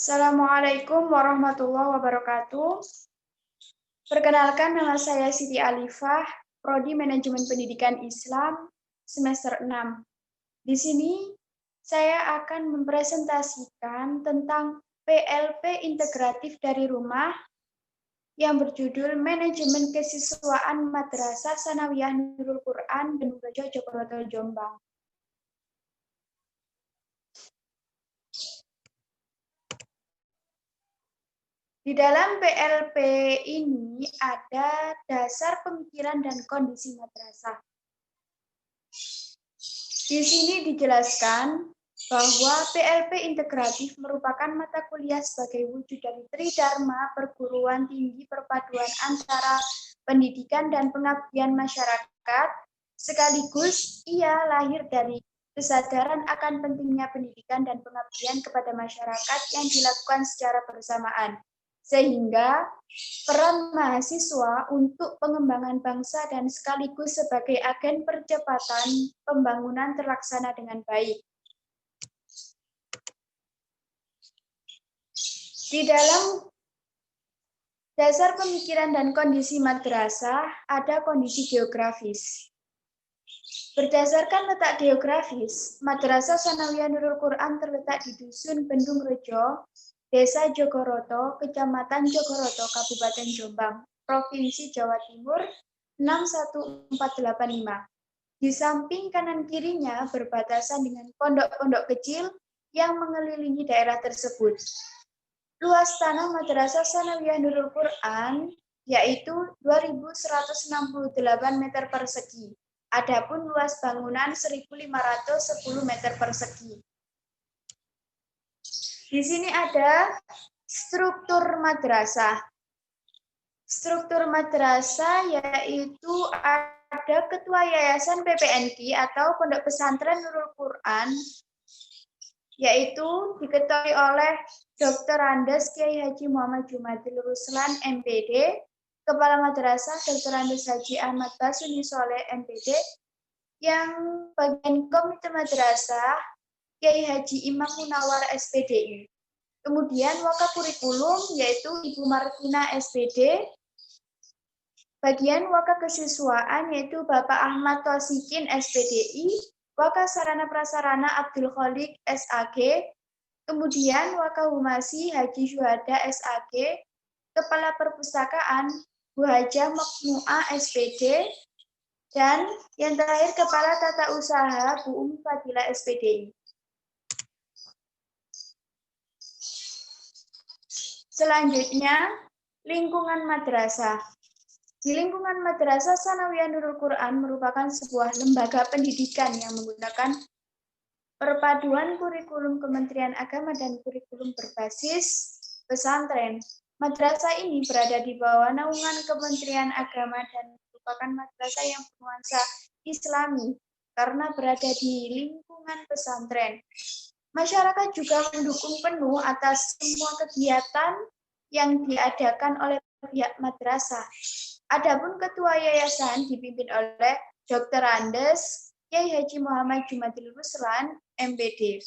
Assalamualaikum warahmatullahi wabarakatuh. Perkenalkan, nama saya Siti Alifah, Prodi Manajemen Pendidikan Islam, semester 6. Di sini saya akan mempresentasikan tentang PLP integratif dari rumah yang berjudul Manajemen Kesiswaan Madrasah Sanawiyah Nurul Quran Bendung Rejo, Jogoroto, Jombang. Di dalam PLP ini ada dasar pemikiran dan kondisi madrasah. Di sini dijelaskan bahwa PLP integratif merupakan mata kuliah sebagai wujud dari Tridharma perguruan tinggi perpaduan antara pendidikan dan pengabdian masyarakat, sekaligus ia lahir dari kesadaran akan pentingnya pendidikan dan pengabdian kepada masyarakat yang dilakukan secara bersamaan. Sehingga peran mahasiswa untuk pengembangan bangsa dan sekaligus sebagai agen percepatan pembangunan terlaksana dengan baik. Di dalam dasar pemikiran dan kondisi madrasah ada kondisi geografis. Berdasarkan letak geografis, Madrasah Sanawiyah Nurul Quran terletak di Dusun Bendung Rejo, Desa Jogoroto, Kecamatan Jogoroto, Kabupaten Jombang, Provinsi Jawa Timur 61485. Di samping kanan kirinya berbatasan dengan pondok-pondok kecil yang mengelilingi daerah tersebut. Luas tanah Madrasah Sanawiyah Nurul Quran yaitu 2.168 meter persegi. Adapun luas bangunan 1.510 meter persegi. Di sini ada struktur madrasah. Struktur madrasah yaitu ada ketua yayasan PPNQ atau Pondok Pesantren Nurul Quran, yaitu diketuai oleh Dr. Andes Kiai Haji Muhammad Jumadil Ruslan MPD, Kepala Madrasah Dr. Andes Haji Ahmad Basuni Soleh MPD, yang bagian komite madrasah Kiai Haji Imam Munawar SPDI. Kemudian Wakakurikulum yaitu Ibu Martina SPD, bagian Wakakesiswaan yaitu Bapak Ahmad Tosikin SPDI, Wakasarana Prasarana Abdul Khalik SAG, kemudian Wakahumasi Haji Syuhada SAG, Kepala Perpustakaan Bu Hajah Makmu'ah SPD, dan yang terakhir Kepala Tata Usaha Bu Umi Fadilah SPDI. Selanjutnya, lingkungan madrasah. Di lingkungan Madrasah Sanawiyah Nurul Quran merupakan sebuah lembaga pendidikan yang menggunakan perpaduan kurikulum Kementerian Agama dan kurikulum berbasis pesantren. Madrasah ini berada di bawah naungan Kementerian Agama dan merupakan madrasah yang bernuansa Islami karena berada di lingkungan pesantren. Masyarakat juga mendukung penuh atas semua kegiatan yang diadakan oleh pihak madrasah. Adapun ketua yayasan dipimpin oleh Dr. Andes Kiai Haji Muhammad Jumadil Ruslan MPD.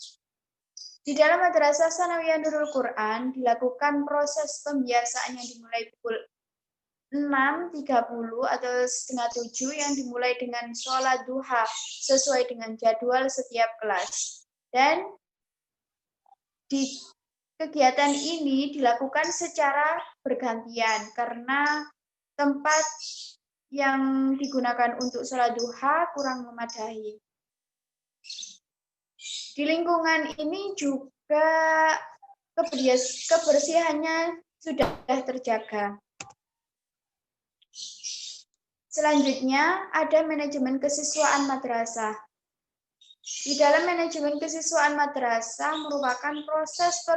Di dalam Madrasah Sanawiyah Nurul Quran dilakukan proses pembiasaan yang dimulai pukul 6.30 atau setengah 7 yang dimulai dengan sholat duha sesuai dengan jadwal setiap kelas. Dan di kegiatan ini dilakukan secara bergantian karena tempat yang digunakan untuk sholat duha kurang memadai. Di lingkungan ini juga kebersihannya sudah terjaga. Selanjutnya ada manajemen kesiswaan madrasah. Di dalam manajemen kesiswaan madrasah merupakan proses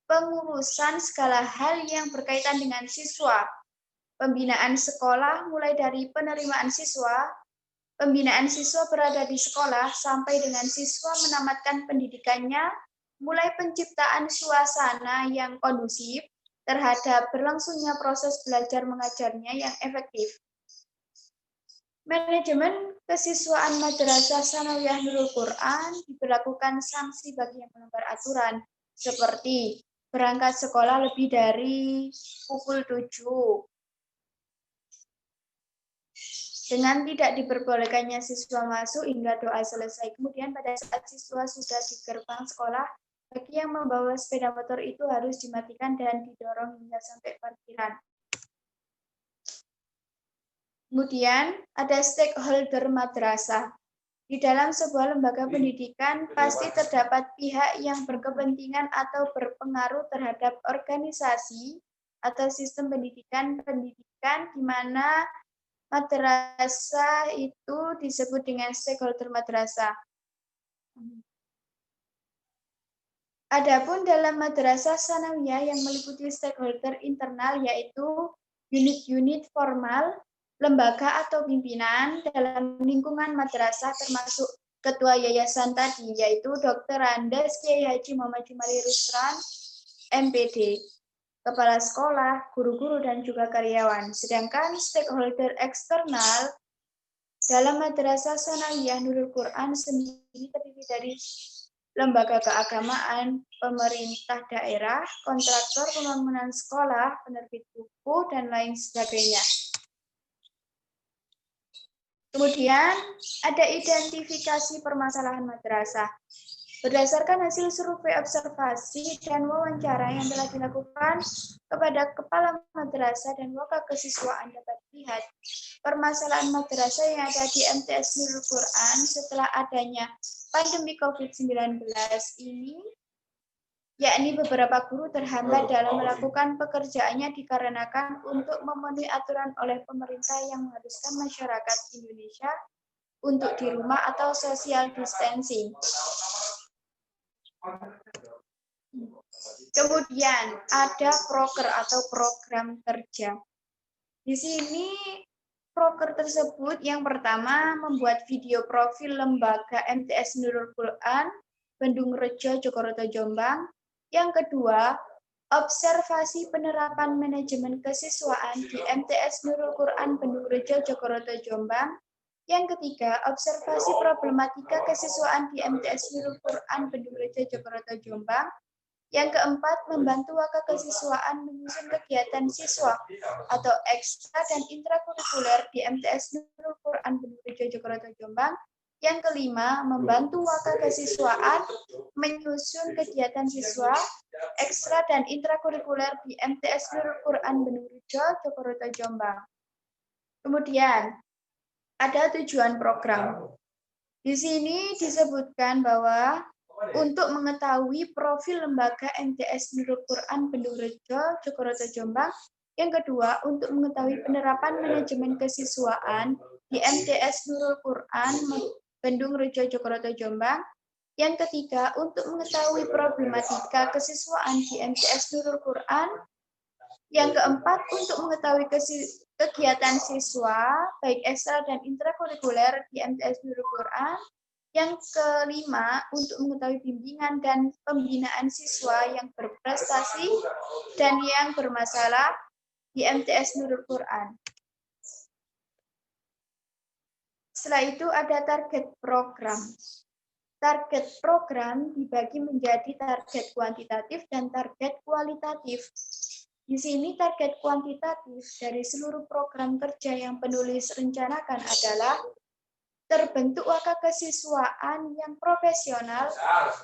pengurusan segala hal yang berkaitan dengan siswa. Pembinaan sekolah mulai dari penerimaan siswa, pembinaan siswa berada di sekolah sampai dengan siswa menamatkan pendidikannya, mulai penciptaan suasana yang kondusif terhadap berlangsungnya proses belajar mengajarnya yang efektif. Manajemen kesiswaan Madrasah Sanawiyah Nurul Quran diberlakukan sanksi bagi yang melanggar aturan, seperti berangkat sekolah lebih dari pukul 7. Dengan tidak diperbolehkannya siswa masuk hingga doa selesai. Kemudian pada saat siswa sudah di gerbang sekolah, bagi yang membawa sepeda motor itu harus dimatikan dan didorong hingga sampai parkiran. Kemudian ada stakeholder madrasah. Di dalam sebuah lembaga pendidikan pasti terdapat pihak yang berkepentingan atau berpengaruh terhadap organisasi atau sistem pendidikan di mana madrasah itu disebut dengan stakeholder madrasah. Adapun dalam madrasah sanawiyah yang meliputi stakeholder internal yaitu unit-unit formal, lembaga atau pimpinan dalam lingkungan madrasah termasuk ketua yayasan tadi yaitu Dr. Andes Kiai Haji Muhammad Jumali Rusran, MPD, kepala sekolah, guru-guru dan juga karyawan. Sedangkan stakeholder eksternal dalam madrasah sanawiyah Nurul Quran sendiri terdiri dari lembaga keagamaan, pemerintah daerah, kontraktor pembangunan sekolah, penerbit buku, dan lain sebagainya. Kemudian ada identifikasi permasalahan madrasah. Berdasarkan hasil survei observasi dan wawancara yang telah dilakukan kepada kepala madrasah dan wakil kesiswaan dapat dilihat permasalahan madrasah yang ada di MTS Nurul Quran setelah adanya pandemi COVID-19 ini, yakni beberapa guru terhambat dalam melakukan pekerjaannya dikarenakan untuk memenuhi aturan oleh pemerintah yang mengharuskan masyarakat Indonesia untuk di rumah atau social distancing. Kemudian ada proker atau program kerja. Di sini proker tersebut yang pertama membuat video profil lembaga MTS Nurul Quran Bendung Rejo Jogoroto Jombang. Yang kedua, observasi penerapan manajemen kesiswaan di MTS Nurul Quran Bendung Rejo Jogoroto Jombang. Yang ketiga, observasi problematika kesiswaan di MTS Nurul Quran Bendung Rejo Jogoroto Jombang. Yang keempat, membantu wakil kesiswaan menyusun kegiatan siswa atau ekstra dan intrakurikuler di MTS Nurul Quran Bendung Rejo Jogoroto Jombang. Yang kelima, membantu wakil kesiswaan menyusun kegiatan siswa, ekstra dan intrakurikuler di MTS Nurul Quran Bendung Rejo Jogoroto Jombang. Kemudian, ada tujuan program. Di sini disebutkan bahwa untuk mengetahui profil lembaga MTS Nurul Quran Bendung Rejo Jogoroto Jombang. Yang kedua, untuk mengetahui penerapan manajemen kesiswaan di MTS Nurul Quran Bendung Rejo Jogoroto Jombang. Yang ketiga, untuk mengetahui problematika kesiswaan di MTS Nurul Quran. Yang keempat, untuk mengetahui kegiatan siswa, baik ekstra dan intrakurikuler di MTS Nurul Quran. Yang kelima, untuk mengetahui bimbingan dan pembinaan siswa yang berprestasi dan yang bermasalah di MTS Nurul Quran. Setelah itu ada target program. Target program dibagi menjadi target kuantitatif dan target kualitatif. Di sini target kuantitatif dari seluruh program kerja yang penulis rencanakan adalah terbentuk wakil kesiswaan yang profesional,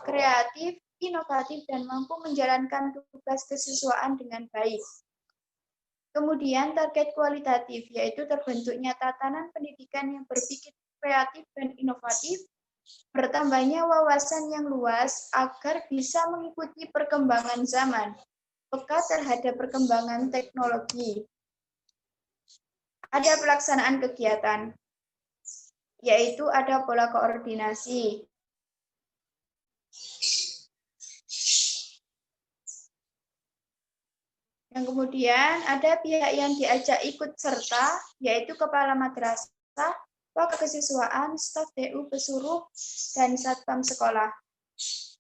kreatif, inovatif, dan mampu menjalankan tugas kesiswaan dengan baik. Kemudian target kualitatif, yaitu terbentuknya tatanan pendidikan yang berpikir kreatif dan inovatif, bertambahnya wawasan yang luas agar bisa mengikuti perkembangan zaman, peka terhadap perkembangan teknologi. Ada pelaksanaan kegiatan, yaitu ada pola koordinasi. Yang kemudian ada pihak yang diajak ikut serta, yaitu kepala madrasah, wakil kesiswaan, staf DU, pesuruh, dan satpam sekolah.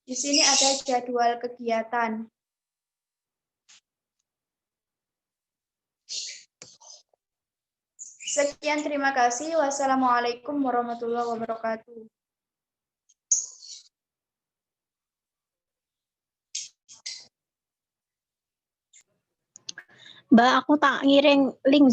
Di sini ada jadwal kegiatan. Sekian, terima kasih. Wassalamualaikum warahmatullahi wabarakatuh. Mbak, aku tak ngirim link